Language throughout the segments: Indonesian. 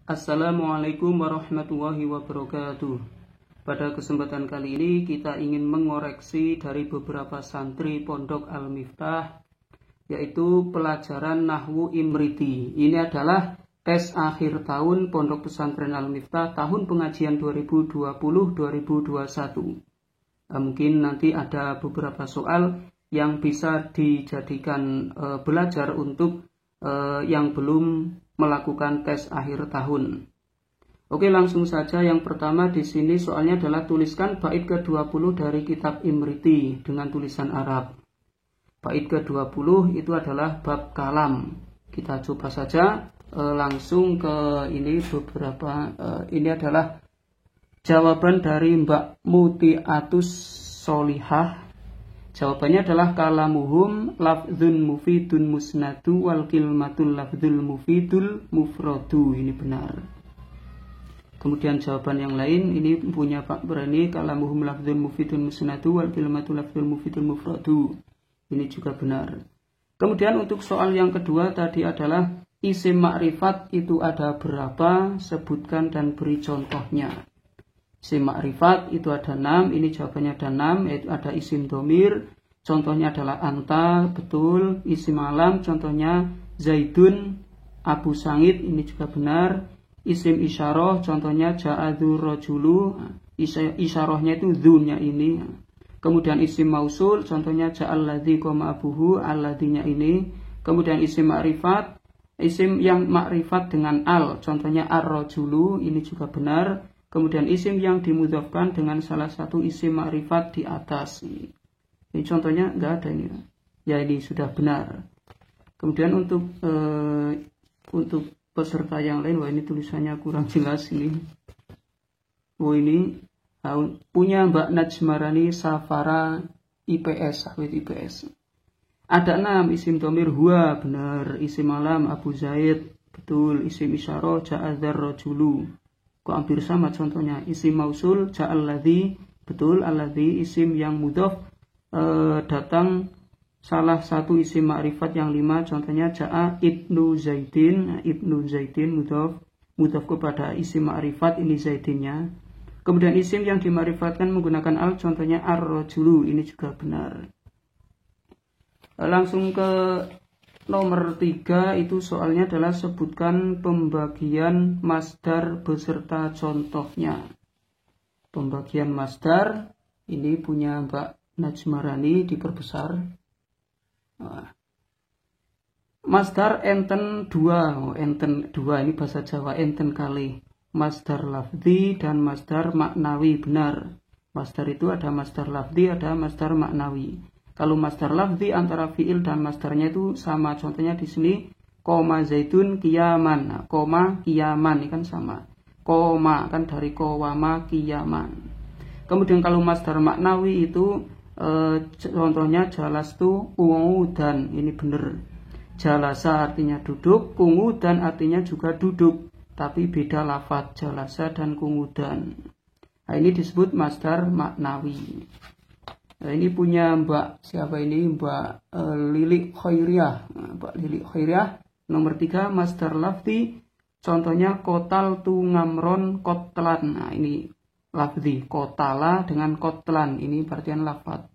Assalamualaikum warahmatullahi wabarakatuh. Pada kesempatan kali ini kita ingin mengoreksi dari beberapa santri Pondok Al-Miftah, yaitu pelajaran Nahwu Imriti. Ini adalah tes akhir tahun Pondok Pesantren Al-Miftah tahun pengajian 2020-2021. Mungkin nanti ada beberapa soal yang bisa dijadikan belajar untuk yang belum melakukan tes akhir tahun. Oke, langsung saja. Yang pertama di sini soalnya adalah tuliskan bait ke-20 dari kitab Imriti dengan tulisan Arab. Bait ke-20 itu adalah bab kalam. Kita coba saja langsung ke ini beberapa ini adalah jawaban dari Mbak Mutiatus Solihah. Jawabannya adalah kalamuhum lafdzun mufidun musnadu wal kilmatul lafdzul mufidul mufradu. Ini benar. Kemudian jawaban yang lain ini punya Pak Berani, kalamuhum lafdzun mufidun musnadu wal kilmatul lafdzul mufidul mufradu. Ini juga benar. Kemudian untuk soal yang kedua tadi adalah isim ma'rifat itu ada berapa? Sebutkan dan beri contohnya. Isim ma'rifat itu ada 6, ini jawabannya ada 6, yaitu ada isim domir, contohnya adalah anta, betul. Isim alam, contohnya Zaidun, Abu Sa'id, ini juga benar. Isim isyarah, contohnya ja'adhu rajulu, isyarahnya itu dhunnya ini. Kemudian isim mausul, contohnya ja'alladhi koma abuhu, alladhinya ini. Kemudian isim ma'rifat, isim yang ma'rifat dengan al, contohnya ar-rajulu, ini juga benar. Kemudian isim yang dimudhafkan dengan salah satu isim ma'rifat di atas. Ini contohnya enggak ada ini. Ya, ini sudah benar. Kemudian untuk peserta yang lain, wah ini tulisannya kurang jelas ini. Oh ini punya Mbak Najmarani Safara IPS, Sahwid IPS. Ada 6 isim domir huwa, benar. Isim alam Abu Zaid, betul. Isim isyarah ja'adzar rajulu. Kok hampir sama contohnya. Isim mausul ja'alladhi, betul. Alladhi isim yang mudhaf datang salah satu isim ma'rifat yang 5, contohnya ja'a ibnu zaidin. Ibnu zaidin mudhaf kepada isim ma'rifat, ini zaidinnya. Kemudian isim yang dima'rifatkan menggunakan al, contohnya ar-rajulu, ini juga benar. Langsung ke nomor 3, itu soalnya adalah sebutkan pembagian masdar beserta contohnya. Pembagian masdar ini punya Mbak Najmarani, diperbesar. Masdar enten 2, enten 2 ini bahasa Jawa, enten kali. Masdar lafzi dan masdar maknawi, benar. Masdar itu ada masdar lafzi, ada masdar maknawi. Kalau masdar lafzi antara fiil dan masdarnya itu sama. Contohnya di sini koma zaidun kiyaman. Nah, koma kiyaman ini kan sama. Koma kan dari kowama kiyaman. Kemudian kalau masdar maknawi itu contohnya jalastu ungudan. Ini benar. Jalasa artinya duduk, kungudan artinya juga duduk, tapi beda lafadz jalasa dan kungudan. Nah, ini disebut masdar maknawi. Nah, ini punya Mbak siapa ini? Mbak Lili Khairiyah. Mbak Lili Khairiyah nomor 3 masdar lafzi, contohnya kotal tu ngamron kotlan. Nah, ini lafzi kotala dengan kotlan, ini artian lafadz.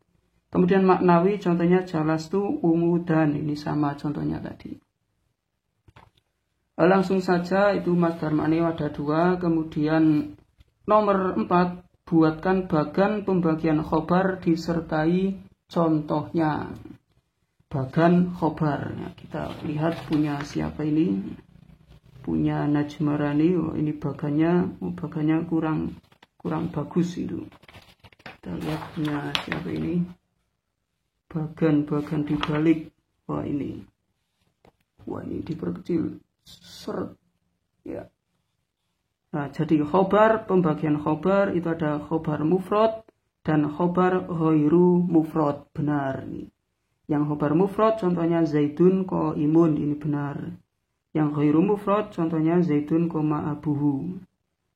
Kemudian maknawi, contohnya jalas tu umudan, ini sama contohnya tadi. Langsung saja, itu masdar maknawi ada 2. Kemudian nomor 4, buatkan bagan pembagian khobar disertai contohnya. Bagan khobar. Nah, kita lihat punya siapa ini? Punya Najmarani. Oh, ini bagannya kurang bagus itu. Kita lihat punya siapa ini? Bagan dibalik. Wah ini diperkecil. Seret. Ya. Nah, jadi khobar, pembagian khobar itu ada khobar mufrad dan khobar ghairu mufrad, benar. Yang khobar mufrad contohnya zaidun qaimun, ini benar. Yang ghairu mufrad contohnya zaidun koma abuhu.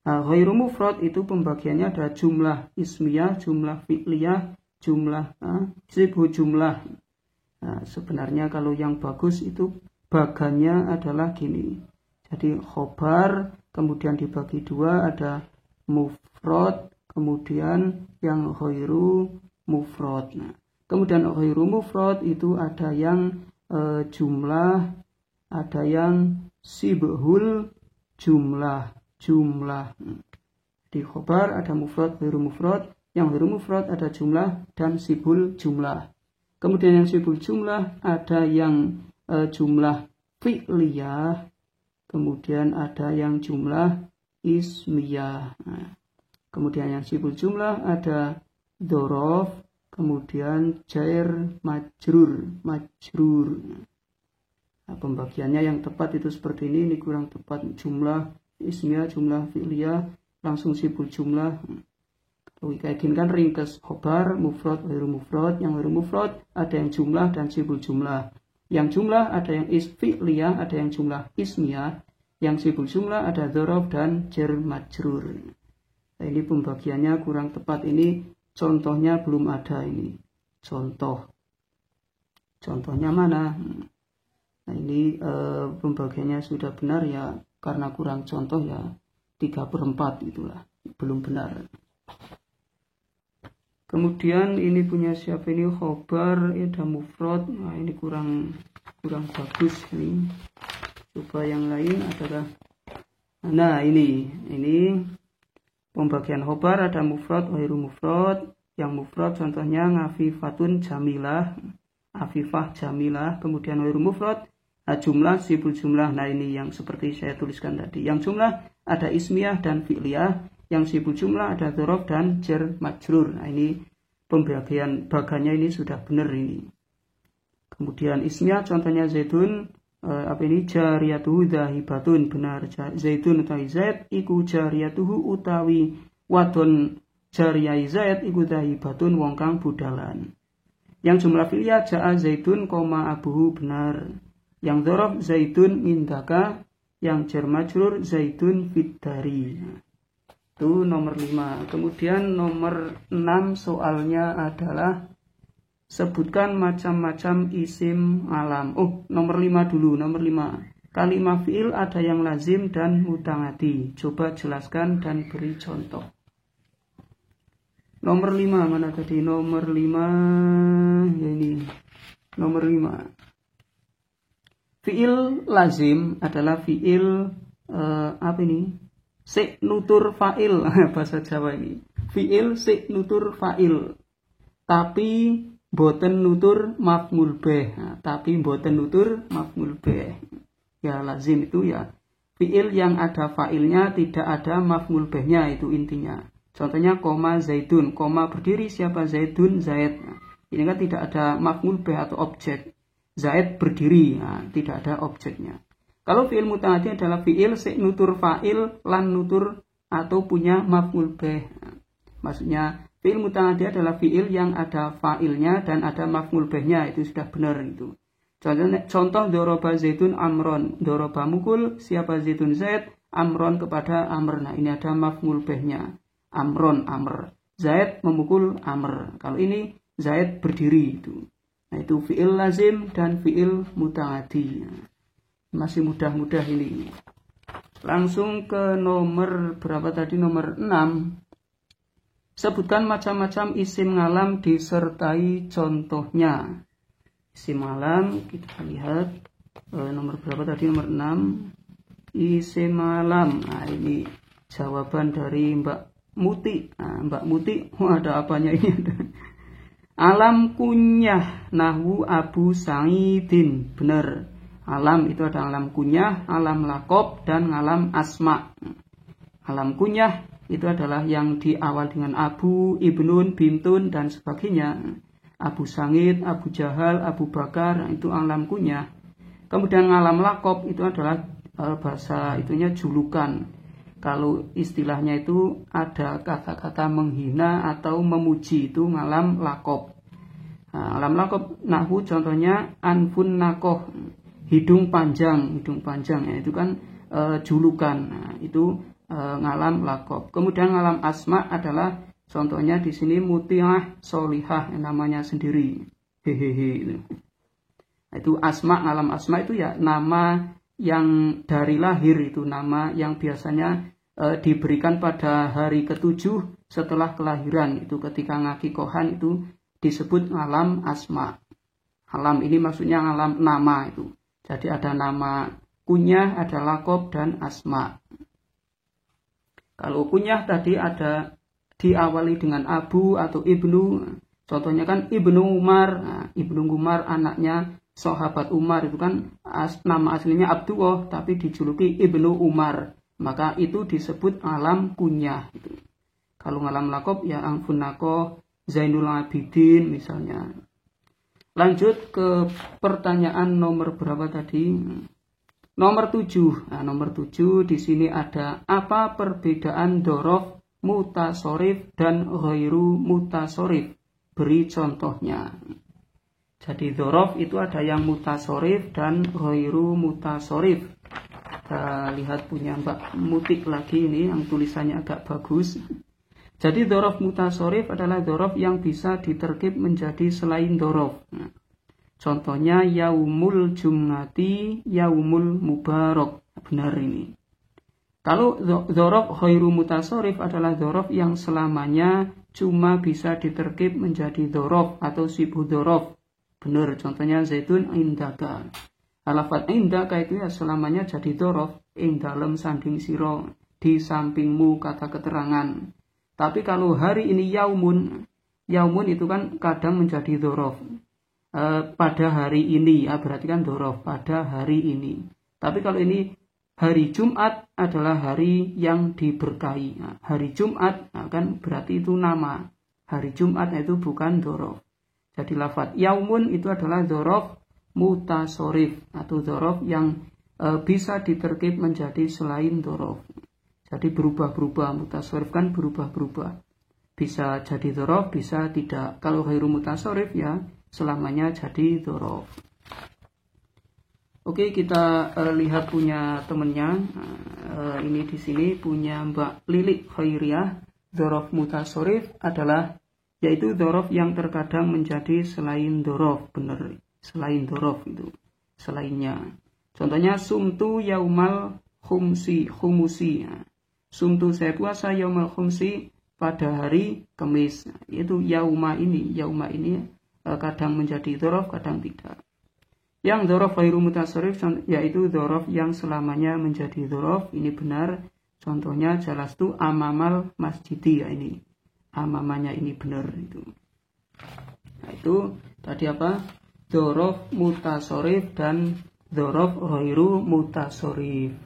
Nah, ghairu mufrad itu pembagiannya ada jumlah ismiyah, jumlah fi'liyah, jumlah sibhu jumlah. Nah, sebenarnya kalau yang bagus itu bagannya adalah gini. Jadi khobar kemudian dibagi dua, ada mufrad, kemudian yang ghairu mufrad. Nah, kemudian ghairu mufrad itu ada yang jumlah, ada yang sibhul jumlah. Di khobar ada mufrad, ghairu mufrad. Yang ghairu mufrad ada jumlah dan sibhul jumlah. Kemudian yang sibhul jumlah ada yang jumlah fi'liyah, kemudian ada yang jumlah ismiyah. Nah, kemudian yang sibhul jumlah ada dzaraf, kemudian jair, majrur. Nah, pembagiannya yang tepat itu seperti ini kurang tepat. Jumlah ismiyah, jumlah fi'liyah, langsung sibhul jumlah. Kalau kayak gini kan ringkas, khobar, mufrad, ghairu mufrad. Yang ghairu mufrad ada yang jumlah dan sibhul jumlah. Yang jumlah ada yang fi'liyah, ada yang jumlah ismiyah. Yang sibhul jumlah ada dzaraf dan jar majrur. Nah, ini pembagiannya kurang tepat. Ini contohnya belum ada ini. Contohnya mana? Nah, ini pembagiannya sudah benar ya, karena kurang contoh ya 3/4 itulah, belum benar. Kemudian ini punya siapa ini, khobar, ada mufrad. Nah, ini kurang bagus ini. Coba yang lain adalah, nah ini pembagian khobar ada mufrad, ghairu mufrad. Yang mufrad contohnya ngafifatun jamilah, afifah jamilah. Kemudian ghairu mufrad jumlah, sibhul jumlah. Nah, ini yang seperti saya tuliskan tadi. Yang jumlah ada ismiyah dan fi'liyah. Yang sibhul jumlah ada dzaraf dan jar majrur. Nah, ini pembagian bagannya ini sudah benar ini. Kemudian ismiyah contohnya zaitun, jariyatuhu dhahibatun, benar. Zaitun utawi zaid iku jariyatuhu utawi wadon jariyai zaid iku dhahibatun, wong kang budalan. Yang jumlah fi'liyah ja'a zaitun, abuhu, benar. Yang dzaraf zaitun indaka, yang jar majrur zaitun fiddari. Itu nomor 5. Kemudian nomor 6 soalnya adalah sebutkan macam-macam isim alam. Nomor 5 dulu, nomor 5. Kalimah fi'il ada yang lazim dan muta'addi. Coba jelaskan dan beri contoh. Nomor 5 mana tadi? Nomor 5 ya ini. Nomor 5. Fi'il lazim adalah fi'il apa ini? Sik nutur fa'il, bahasa Jawa ini. Fi'il sik nutur fa'il, tapi boten nutur maf'ul bih. Tapi boten nutur maf'ul bih. Ya lazim itu ya fi'il yang ada fa'ilnya, tidak ada maf'ul bihnya, itu intinya. Contohnya koma zaidun, koma berdiri siapa? Zaidun, zaid. Ini kan tidak ada maf'ul bih atau objek. Zaid berdiri, tidak ada objeknya. Kalau fi'il muta'addi adalah fi'il sik nutur fa'il lan nutur atau punya maf'ul bih. Maksudnya fi'il muta'addi adalah fi'il yang ada fa'ilnya dan ada maf'ul bihnya, itu sudah benar itu. Contoh doroba zaitun amron, doroba mukul siapa zaitun zaid, amron kepada amr. Nah, ini ada maf'ul bihnya. Amron, amr. Zaid memukul amr. Kalau ini zaid berdiri itu. Nah, itu fi'il lazim dan fi'il muta'addi. Masih mudah-mudah ini. Langsung ke nomor berapa tadi? Nomor 6. Sebutkan macam-macam isim alam disertai contohnya. Isim alam kita lihat nomor berapa tadi? Nomor 6. Isim alam. Nah, ini jawaban dari Mbak Muti. Nah, Mbak Muti, ada apanya ini? Alam kunyah nahwu Abu Sa'idin, benar. Alam itu ada alam kunyah, alam lakob, dan alam asma. Alam kunyah itu adalah yang diawal dengan Abu, Ibnun, Bintun, dan sebagainya. Abu Sa'id, Abu Jahal, Abu Bakar, itu alam kunyah. Kemudian alam lakob itu adalah bahasa itunya julukan. Kalau istilahnya itu ada kata-kata menghina atau memuji, itu alam lakob. Nah, alam lakob nahwu contohnya anfun nakoh, hidung panjang ya, itu kan julukan. Nah, itu ngalam lakob. Kemudian ngalam asma adalah contohnya di sini mutiah solihah, namanya sendiri. Hehehe. Nah, itu asma, ngalam asma itu ya nama yang dari lahir itu nama yang biasanya diberikan pada hari ke-7 setelah kelahiran. Itu ketika ngakikohan itu disebut ngalam asma. Alam ini maksudnya ngalam nama itu. Jadi ada nama kunyah, ada lakob, dan asma. Kalau kunyah tadi ada diawali dengan abu atau ibnu. Contohnya kan Ibnu Umar. Nah, Ibnu Umar anaknya sahabat Umar itu kan nama aslinya Abdullah tapi dijuluki Ibnu Umar. Maka itu disebut alam kunyah itu. Kalau ngalam lakob ya Angfunako, Zainul Abidin misalnya. Lanjut ke pertanyaan nomor berapa tadi? Nomor 7. Nah, nomor 7 di sini ada apa perbedaan dzaraf mutasorif dan ghairu mutasorif? Beri contohnya. Jadi dzaraf itu ada yang mutasorif dan ghairu mutasorif. Kita lihat punya Mbak Mutik lagi ini yang tulisannya agak bagus. Jadi dzaraf mutasorif adalah dzaraf yang bisa diterkib menjadi selain dzaraf. Nah, contohnya yaumul jum'ati, yaumul mubarak. Benar ini. Kalau dzaraf ghairu mutasorif adalah dzaraf yang selamanya cuma bisa diterkib menjadi dzaraf atau sibhu dzaraf. Benar, contohnya zaitun indaka. Lafaz indaka itu ya selamanya jadi dzaraf, ing dalem sanding sira, di sampingmu kata keterangan. Tapi kalau hari ini yaumun itu kan kadang menjadi dzaraf. Pada hari ini, ya berarti kan dzaraf pada hari ini. Tapi kalau ini hari Jumat adalah hari yang diberkahi. Nah, hari Jumat kan berarti itu nama. Hari Jumat itu bukan dzaraf. Jadi lafaz yaumun itu adalah dzaraf mutasorif atau dzaraf yang bisa diterkib menjadi selain dzaraf. Jadi berubah-berubah, mutasorif kan berubah-berubah. Bisa jadi dzaraf, bisa tidak. Kalau ghairu mutasorif ya selamanya jadi dzaraf. Oke, kita lihat punya temennya. Ini di sini punya Mbak Lilik Khairiyah. Dzaraf mutasorif adalah yaitu dzaraf yang terkadang menjadi selain dzaraf. Benar, selain dzaraf itu selainnya. Contohnya sumtu yaumal khumusi. Sumtu saya puasa yaumal khumsi pada hari Kamis. Itu yauma ini kadang menjadi dzaraf, kadang tidak. Yang dzaraf ghairu mutasorif yaitu dzaraf yang selamanya menjadi dzaraf. Ini benar. Contohnya jalastu amamal masjidi, ya ini. Amamanya ini benar itu. Nah, itu tadi apa? Dzaraf mutasorif dan dzaraf ghairu mutasorif.